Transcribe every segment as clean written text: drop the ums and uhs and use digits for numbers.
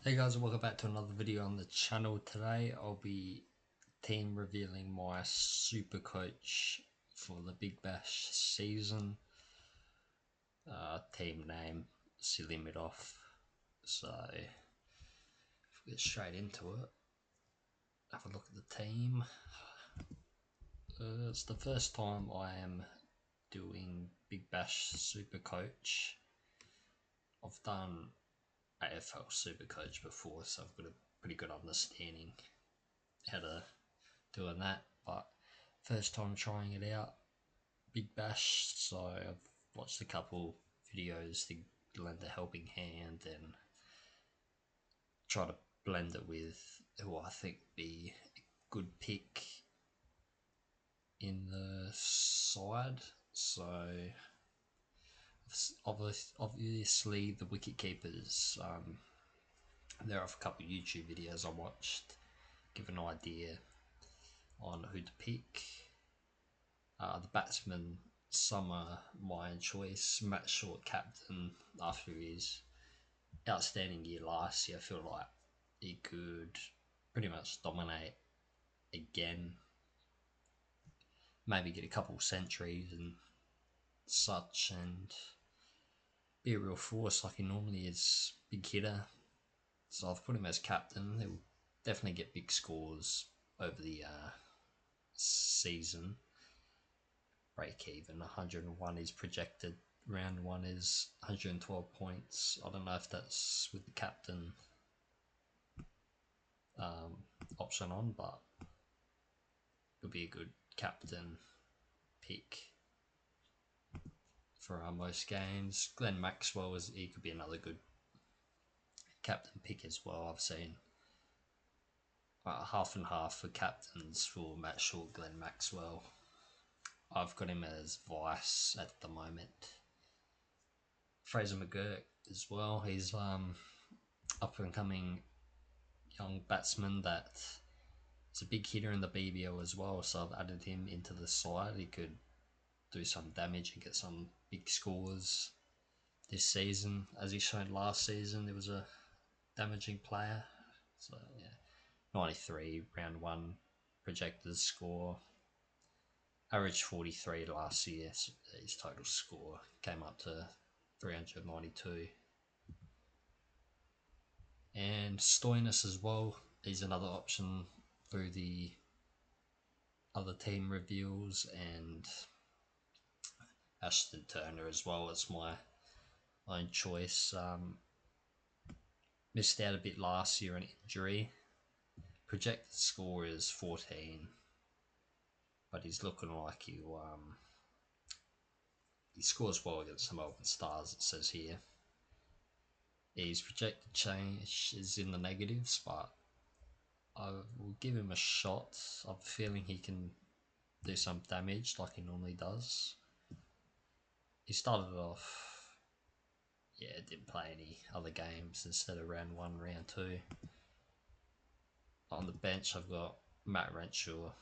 Hey guys, welcome back to another video on the channel. Today I'll be team revealing my super coach for the Big Bash season. Team name, silly mid off. So if we get straight into it, have a look at the team. It's the first time I am doing Big Bash super coach. I've done AFL super coach before, so I've got a pretty good understanding how to doing that, but first time trying it out, Big Bash, so I've watched a couple videos to lend a helping hand and try to blend it with who I think would be a good pick in the side. So obviously the wicket keepers, there are a couple of YouTube videos I watched, give an idea on who to pick. The batsmen, some are my choice. Matt Short, captain, after his outstanding year last year, I feel like he could pretty much dominate again. Maybe get a couple centuries and such, and be a real force like he normally is. Big hitter. So I've put him as captain. He'll definitely get big scores over the season. Break even 101 is projected. Round one is 112 points. I don't know if that's with the captain option on, but it'll be a good captain pick for most games. Glenn Maxwell he could be another good captain pick as well. I've seen half and half for captains for Matt Short, Glenn Maxwell. I've got him as vice at the moment. Fraser McGurk as well. He's up and coming young batsman that is a big hitter in the BBL as well. So I've added him into the side. He could do some damage and get some big scores this season. As he showed last season, there was a damaging player. So yeah, 93 round one projected score. Average 43 last year. So his total score came up to 392. And Stoinis as well. He's another option through the other team reveals, and Ashton Turner as well. It's my own choice. Missed out a bit last year on injury. Projected score is 14, but he's looking like he scores well against the Melbourne Stars, it says here. His projected change is in the negatives, but I will give him a shot. I have a feeling he can do some damage like he normally does. He started off, didn't play any other games instead of round one, round two. On the bench, I've got Matt Renshaw.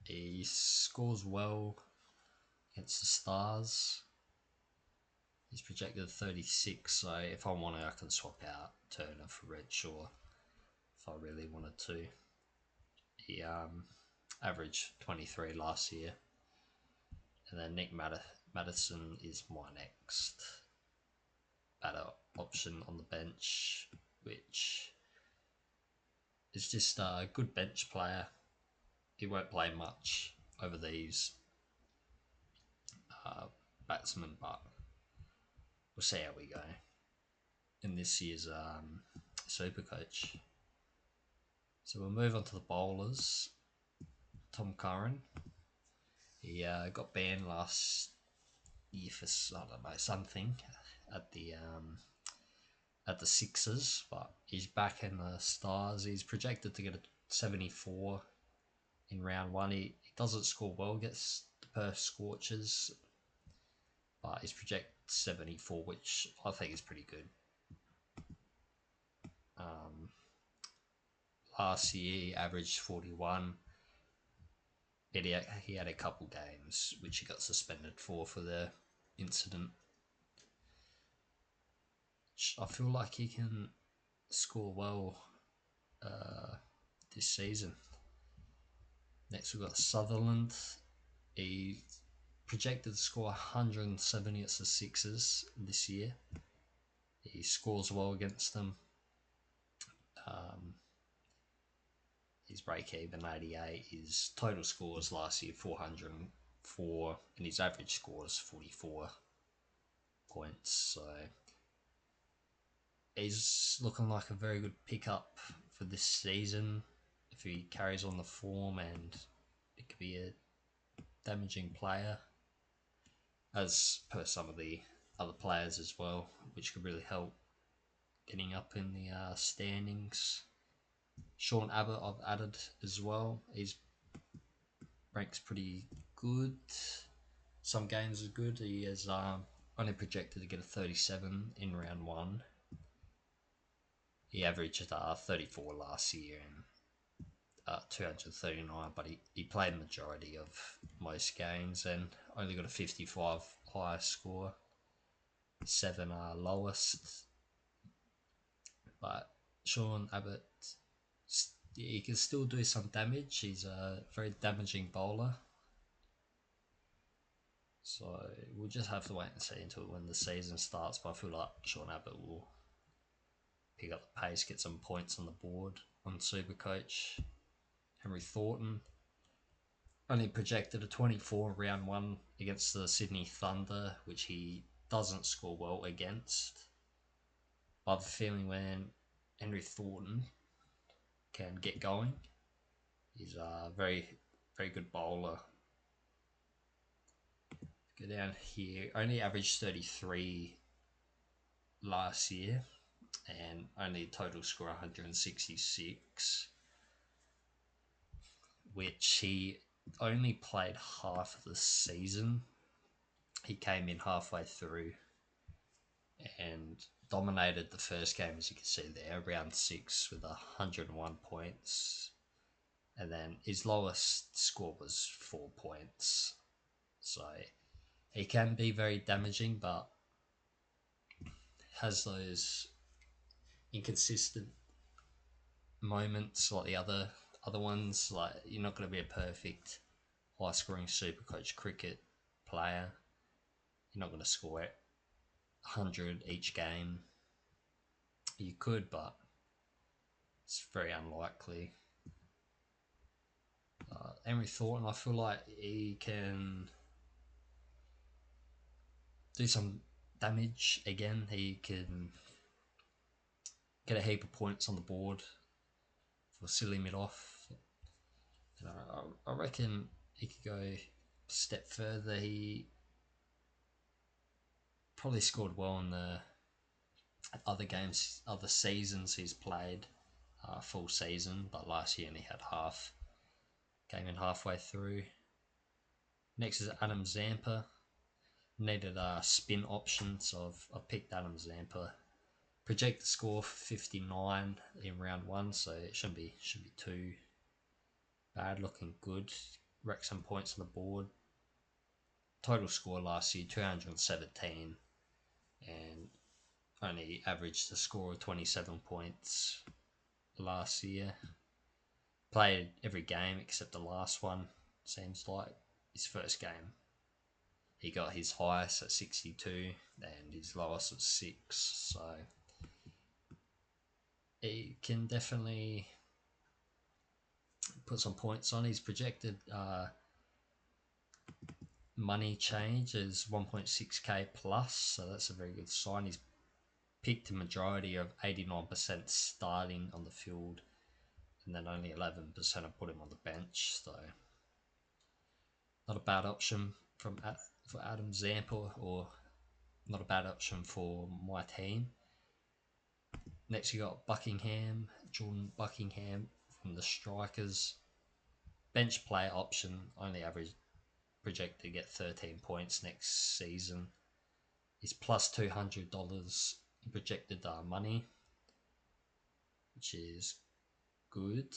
He scores well against the Stars. He's projected 36, so if I want to, I can swap out Turner for Renshaw if I really wanted to. He averaged 23 last year. And then Nick Madison is my next batter option on the bench, which is just a good bench player. He won't play much over these batsmen, but we'll see how we go in this year's Supercoach. So we'll move on to the bowlers. Tom Curran. He got banned last year for, I don't know, something at the Sixers, but he's back in the Stars. He's projected to get a 74 in round one. He doesn't score well, gets the Perth Scorchers, but he's projected 74, which I think is pretty good. Last year he averaged 41. But he had a couple games which he got suspended for the incident. I feel like he can score well this season. Next, we've got Sutherland. He projected to score 170 at the Sixers this year. He scores well against them. His break even 88. His total scores last year 404, and his average score is 44 points. So he's looking like a very good pickup for this season if he carries on the form, and it could be a damaging player, as per some of the other players as well, which could really help getting up in the standings. Sean Abbott I've added as well. His ranks pretty good. Some games are good. He is only projected to get a 37 in round one. He averaged 34 last year and 239, but he played the majority of most games and only got a 55 highest score, 7 lowest. But Sean Abbott, he can still do some damage. He's a very damaging bowler. So we'll just have to wait and see until when the season starts. But I feel like Sean Abbott will pick up the pace, get some points on the board on Supercoach. Henry Thornton only projected a 24 round one against the Sydney Thunder, which he doesn't score well against. I have a feeling when Henry Thornton can get going, he's a very, very good bowler. Go down here, only averaged 33 last year and only total score 166, which he only played half of the season. He came in halfway through and dominated the first game, as you can see there, round 6 with 101 points. And then his lowest score was 4 points. So he can be very damaging, but has those inconsistent moments like the other ones. Like, you're not going to be a perfect high scoring Supercoach cricket player. You're not going to score 100 each game. You could, but it's very unlikely. Henry Thornton, I feel like he can do some damage again. He can get a heap of points on the board for silly mid off. I reckon he could go a step further. He probably scored well in the other games, other seasons he's played, full season, but last year only had half. Came in halfway through. Next is Adam Zampa. Needed a spin option, so I've picked Adam Zampa. Projected score 59 in round 1, so it shouldn't be too bad. Looking good. Wrecked some points on the board. Total score last year 217, and only averaged a score of 27 points last year. Played every game except the last one, seems like. His first game, he got his highest at 62 and his lowest at 6, so he can definitely put some points on. His projected money change is 1.6k plus, so that's a very good sign. He's picked a majority of 89% starting on the field, and then only 11% have put him on the bench, so not a bad option for Adam Zampa, or not a bad option for my team. Next, you got Buckingham, Jordan Buckingham from the Strikers. Bench player option, only average projected to get 13 points next season. He's plus $200 projected money, which is good.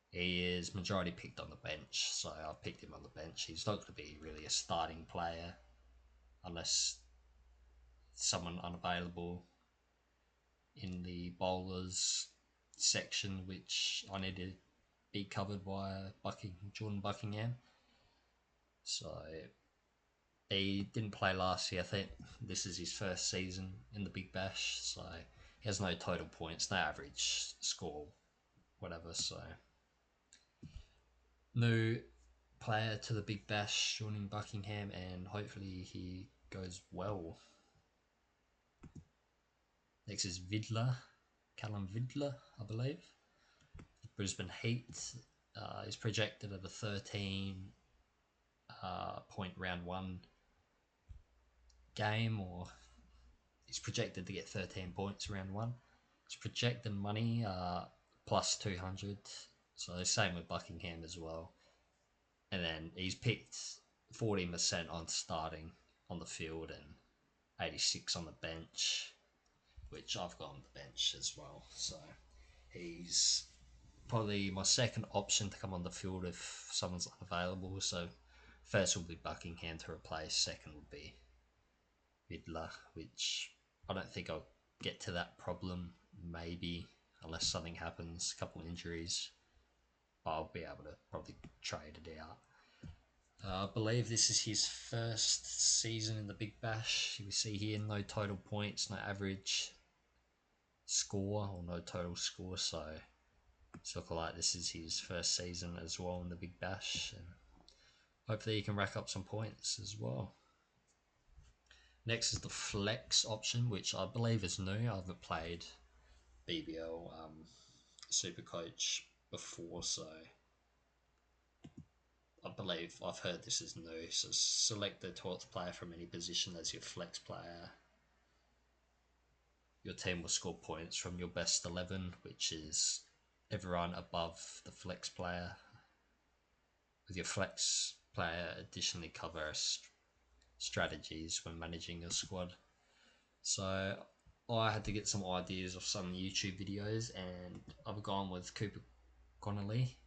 He is majority picked on the bench, so I've picked him on the bench. He's not going to be really a starting player unless someone unavailable in the bowlers section, which I need to be covered by Jordan Buckingham. So he didn't play last year. I think this is his first season in the Big Bash, so he has no total points, no average score, whatever. So new player to the Big Bash, joining Buckingham, and hopefully he goes well. Next is Vidler, Callum Vidler, I believe. Brisbane Heat. He's projected at a 13 point round one game, or he's projected to get 13 points round one. His projected money plus 200, so same with Buckingham as well. And then he's picked 14% on starting on the field and 86 on the bench, which I've got on the bench as well. So he's probably my second option to come on the field if someone's unavailable. So first will be Buckingham to replace, second will be Vidler, which I don't think I'll get to that problem, maybe, unless something happens, a couple of injuries. I'll be able to probably trade it out. I believe this is his first season in the Big Bash. You see here, no total points, no average score, or no total score, so it's looking like this is his first season as well in the Big Bash, and hopefully he can rack up some points as well. Next is the flex option, which I believe is new. I haven't played BBL Supercoach before, so I believe I've heard this is new. So select the 12th player from any position as your flex player. Your team will score points from your best 11, which is everyone above the flex player. With your flex player, additionally cover strategies when managing your squad. So I had to get some ideas of some YouTube videos, and I've gone with Cooper Connolly.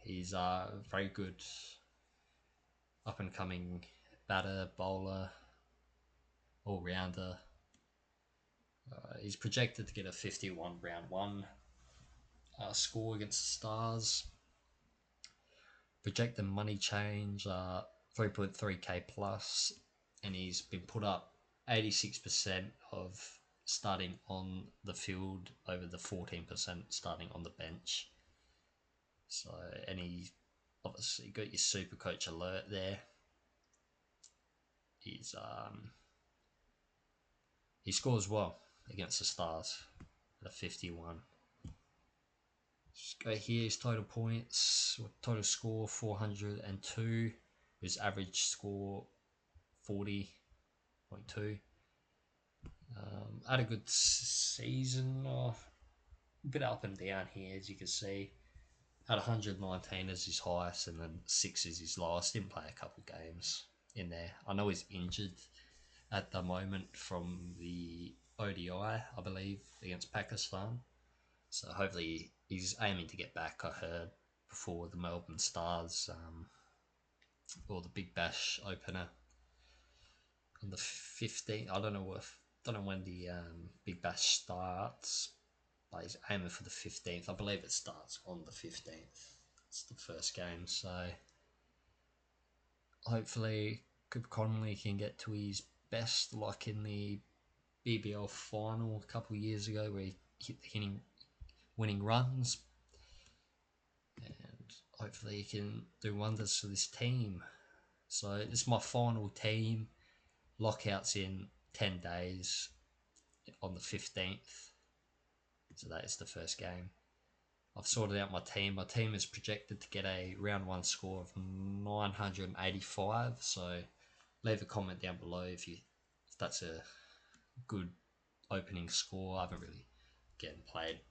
He's a very good up and coming batter, bowler, all rounder. He's projected to get a 51 round one score against the Stars. Projected money change 3.3k plus, and he's been put up 86% of starting on the field over the 14% starting on the bench. So, and he obviously got your super coach alert there. He scores well against the Stars at a 51. Just go here, his total points, total score 402, his average score 40.2. Had a good season, a bit up and down here, as you can see. Had 119 as his highest, and then 6 is his lowest. Didn't play a couple games in there. I know he's injured at the moment from the ODI, I believe, against Pakistan. So hopefully he's aiming to get back, I heard, before the Melbourne Stars or the Big Bash opener on the 15th. I don't know when the Big Bash starts, but he's aiming for the 15th. I believe it starts on the 15th. It's the first game, so hopefully Cooper Connolly can get to his best, like in the BBL final a couple of years ago, where he hit the winning runs, and hopefully he can do wonders for this team. So this is my final team. Lockouts in 10 days on the 15th. So that is the first game. I've sorted out my team. My team is projected to get a round one score of 985. So leave a comment down below if that's a good opening score. I haven't really played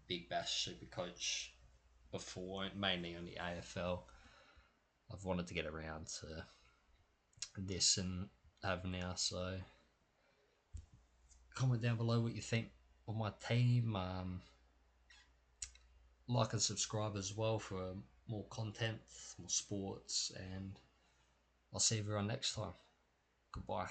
Big Bash Supercoach before, mainly on the AFL. I've wanted to get around to this and have now, so comment down below what you think of my team. Like and subscribe as well for more content, more sports, and I'll see everyone next time. Goodbye.